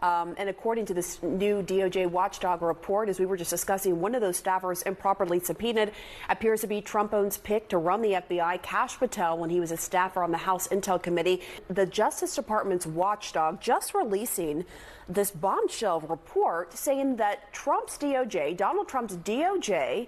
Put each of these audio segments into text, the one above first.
And according to this new DOJ watchdog report, as we were just discussing, one of those staffers improperly subpoenaed appears to be Trump-owned pick to run the FBI, Kash Patel, when he was a staffer on the House Intel Committee. The Justice Department's watchdog just releasing this bombshell report saying that Trump's DOJ, Donald Trump's DOJ,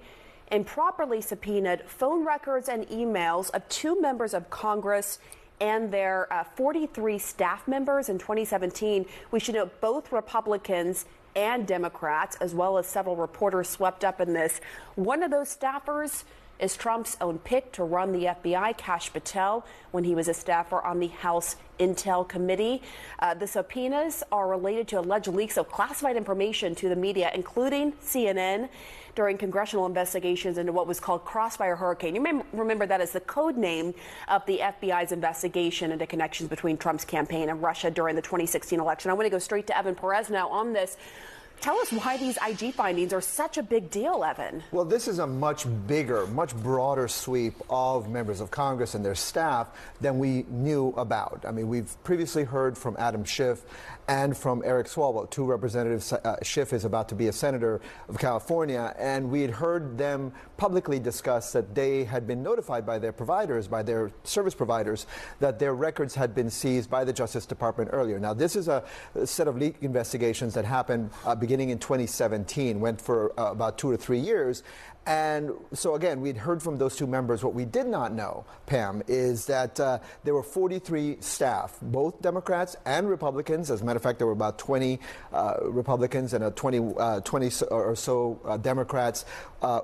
improperly subpoenaed phone records and emails of two members of Congress and their 43 staff members in 2017. We should note both Republicans and Democrats, as well as several reporters swept up in this. One of those staffers is Trump's own pick to run the FBI, Kash Patel, when he was a staffer on the House Intel Committee. The subpoenas are related to alleged leaks of classified information to the media, including CNN, during congressional investigations into what was called Crossfire Hurricane. You may remember that as the code name of the FBI's investigation into connections between Trump's campaign and Russia during the 2016 election. I want to go straight to Evan Perez now on this. Tell us why these IG findings are such a big deal, Evan. Well, this is a much bigger, much broader sweep of members of Congress and their staff than we knew about. I mean, we've previously heard from Adam Schiff and from Eric Swalwell, two representatives. Schiff is about to be a senator of California, and we had heard them publicly discuss that they had been notified by their providers, by their service providers, that their records had been seized by the Justice Department earlier. Now, this is a set of leak investigations that happened beginning in 2017, went for about 2 to 3 years. And so, again, we'd heard from those two members. What we did not know, Pam, is that there were 43 staff, both Democrats and Republicans. As a matter of fact, there were about 20 Republicans and 20 or so Democrats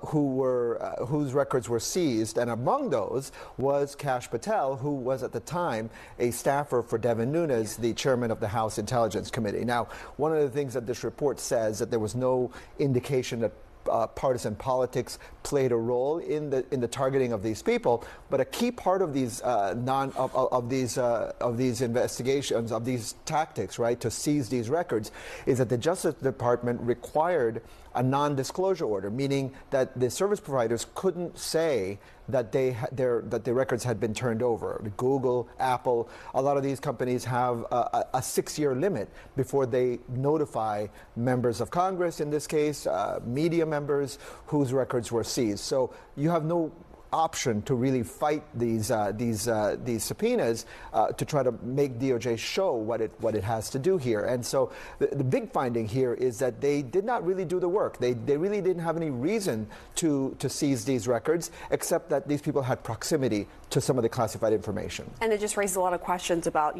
whose records were seized. And among those was Kash Patel, who was at the time a staffer for Devin Nunes, the chairman of the House Intelligence Committee. Now, one of the things that this report says that there was no indication that partisan politics played a role in the targeting of these people, but a key part of these these investigations, of these tactics, right, to seize these records, is that the Justice Department required a non-disclosure order, meaning that the service providers couldn't say that their records had been turned over. Google, Apple, a lot of these companies have a 6-year limit before they notify members of Congress, in this case, media members whose records were seized. So you have no option to really fight these subpoenas to try to make DOJ show what it has to do here. And so the big finding here is that they did not really do the work. They really didn't have any reason to seize these records, except that these people had proximity to some of the classified information. And it just raises a lot of questions about,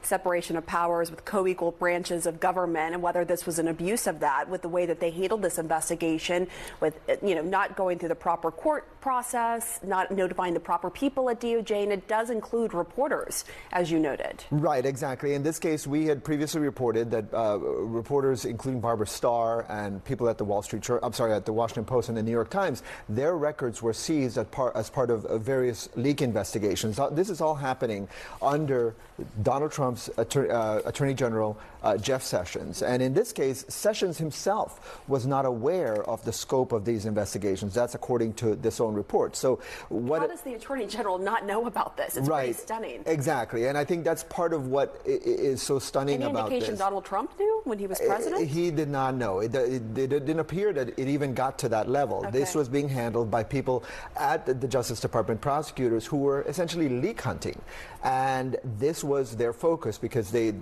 separation of powers with co-equal branches of government, and whether this was an abuse of that with the way that they handled this investigation, with, not going through the proper court process, not notifying the proper people at DOJ, and it does include reporters, as you noted. Right, exactly. In this case, we had previously reported that reporters, including Barbara Starr and people at the at the Washington Post and the New York Times, their records were seized as part of various leak investigations. This is all happening under Donald Trump's Attorney General, Jeff Sessions. And in this case, Sessions himself was not aware of the scope of these investigations. That's according to this own report. So how does the Attorney General not know about this? It's right, pretty stunning. Exactly. And I think that's part of what is so stunning about this. Any indication Donald Trump knew when he was president? He did not know. It didn't appear that it even got to that level. Okay. This was being handled by people at the Justice Department, prosecutors who were essentially leak hunting. And this was their focus because the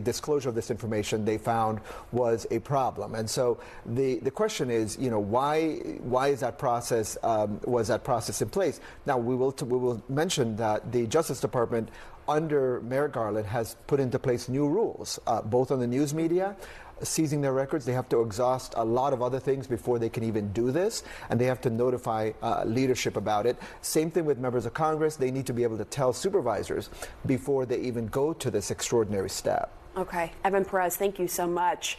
disclosure of this information they found was a problem. And so the question is, why is that process, was that process in place? Now, we will mention that the Justice Department under Merrick Garland has put into place new rules, both on the news media, seizing their records. They have to exhaust a lot of other things before they can even do this, and they have to notify leadership about it. Same thing with members of Congress. They need to be able to tell supervisors before they even go to this extraordinary step. Okay. Evan Perez, thank you so much.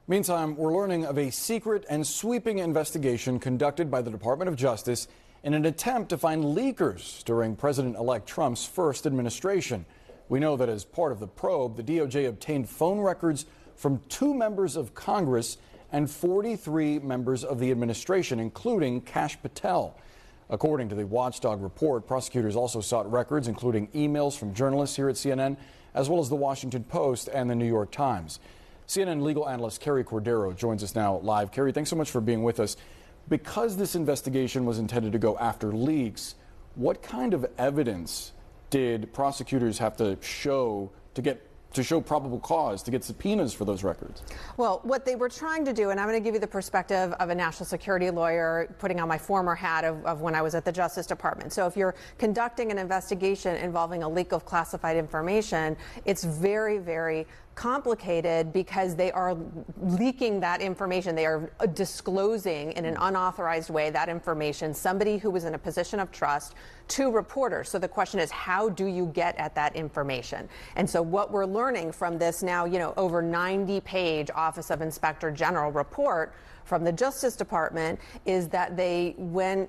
Meantime, we're learning of a secret and sweeping investigation conducted by the Department of Justice in an attempt to find leakers during President-elect Trump's first administration. We know that as part of the probe, the DOJ obtained phone records from 2 members of Congress and 43 members of the administration, including Kash Patel. According to the Watchdog report, prosecutors also sought records, including emails from journalists here at CNN, as well as the Washington Post and the New York Times. CNN legal analyst Carrie Cordero joins us now live. Carrie, thanks so much for being with us. Because this investigation was intended to go after leaks, what kind of evidence did prosecutors have to show to show probable cause to get subpoenas for those records? Well, what they were trying to do, and I'm going to give you the perspective of a national security lawyer, putting on my former hat of when I was at the Justice Department. So if you're conducting an investigation involving a leak of classified information, it's very, very complicated because they are leaking that information. They are disclosing in an unauthorized way that information, somebody who was in a position of trust, to reporters. So the question is, how do you get at that information? And so what we're learning from this now, over 90-page Office of Inspector General report from the Justice Department is that they went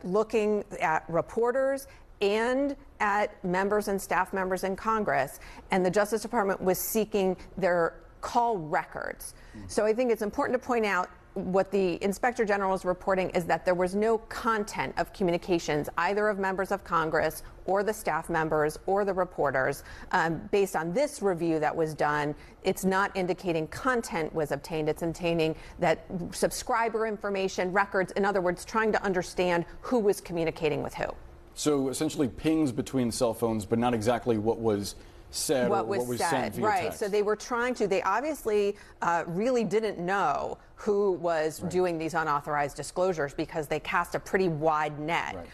looking at reporters and at members and staff members in Congress, and the Justice Department was seeking their call records. So I think it's important to point out what the Inspector General is reporting is that there was no content of communications, either of members of Congress or the staff members or the reporters. Based on this review that was done, it's not indicating content was obtained. It's indicating that subscriber information, records, in other words, trying to understand who was communicating with who. So essentially pings between cell phones, but not exactly what was said or what was sent via right. text. So they were they obviously really didn't know who was doing these unauthorized disclosures because they cast a pretty wide net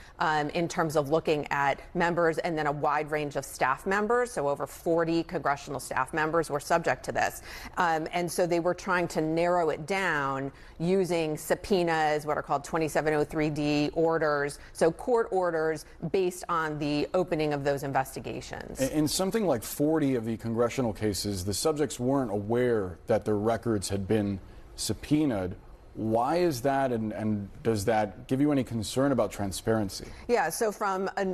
in terms of looking at members and then a wide range of staff members. So over 40 congressional staff members were subject to this. And so they were trying to narrow it down using subpoenas, what are called 2703D orders, so court orders based on the opening of those investigations. In something like 40 of the congressional cases, the subjects weren't aware that their records had been subpoenaed. Why is that, and does that give you any concern about transparency? Yeah, so from a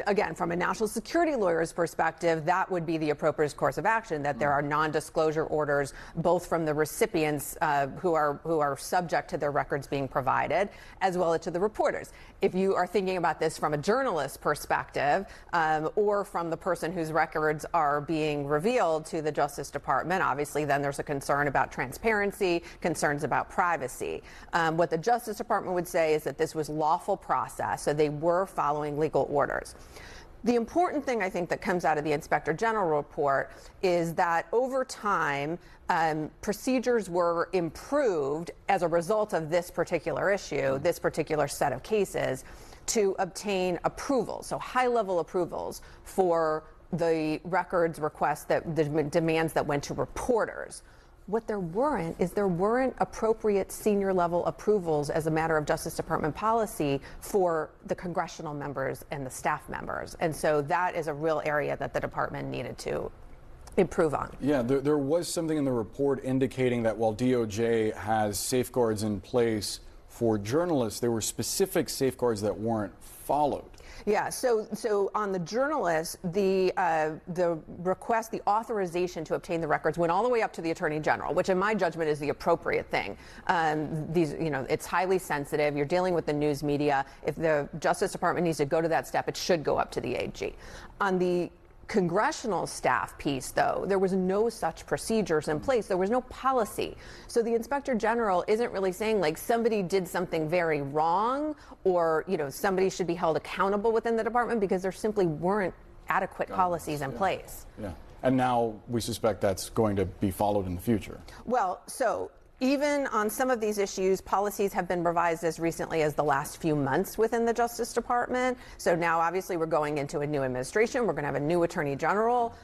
national security lawyer's perspective, that would be the appropriate course of action, that there are non-disclosure orders, both from the recipients who are subject to their records being provided, as well as to the reporters. If you are thinking about this from a journalist perspective, or from the person whose records are being revealed to the Justice Department, obviously then there's a concern about transparency, concerns about privacy. What the Justice Department would say is that this was lawful process, so they were following legal orders. The important thing I think that comes out of the Inspector General report is that over time, procedures were improved as a result of this particular issue, this particular set of cases, to obtain approvals, so high-level approvals for the records requests, the demands that went to reporters. What there weren't appropriate senior level approvals as a matter of Justice Department policy for the congressional members and the staff members. And so that is a real area that the department needed to improve on. Yeah, there was something in the report indicating that while DOJ has safeguards in place for journalists, there were specific safeguards that weren't followed. Yeah, so on the journalists, the request, the authorization to obtain the records went all the way up to the Attorney General, which in my judgment is the appropriate thing. It's highly sensitive. You're dealing with the news media. If the Justice Department needs to go to that step, it should go up to the AG. On the congressional staff piece, though, there was no such procedures in place. There was no policy. So the Inspector General isn't really saying like somebody did something very wrong or, somebody should be held accountable within the department because there simply weren't adequate policies in place. Yeah. And now we suspect that's going to be followed in the future. Well, so even on some of these issues, policies have been revised as recently as the last few months within the Justice Department. So now, obviously, we're going into a new administration. We're going to have a new Attorney General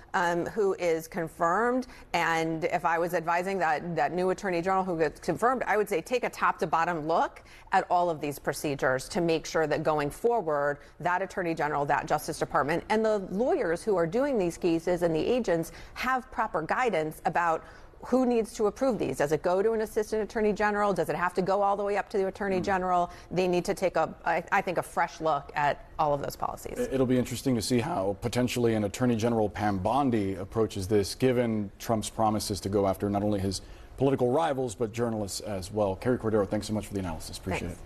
who is confirmed. And if I was advising that new Attorney General who gets confirmed, I would say take a top-to-bottom look at all of these procedures to make sure that going forward, that Attorney General, that Justice Department, and the lawyers who are doing these cases and the agents have proper guidance about who needs to approve these. Does it go to an assistant attorney general? Does it have to go all the way up to the attorney general? They need to take I think, a fresh look at all of those policies. It'll be interesting to see how potentially an Attorney General Pam Bondi approaches this, given Trump's promises to go after not only his political rivals, but journalists as well. Carrie Cordero, thanks so much for the analysis. Appreciate it.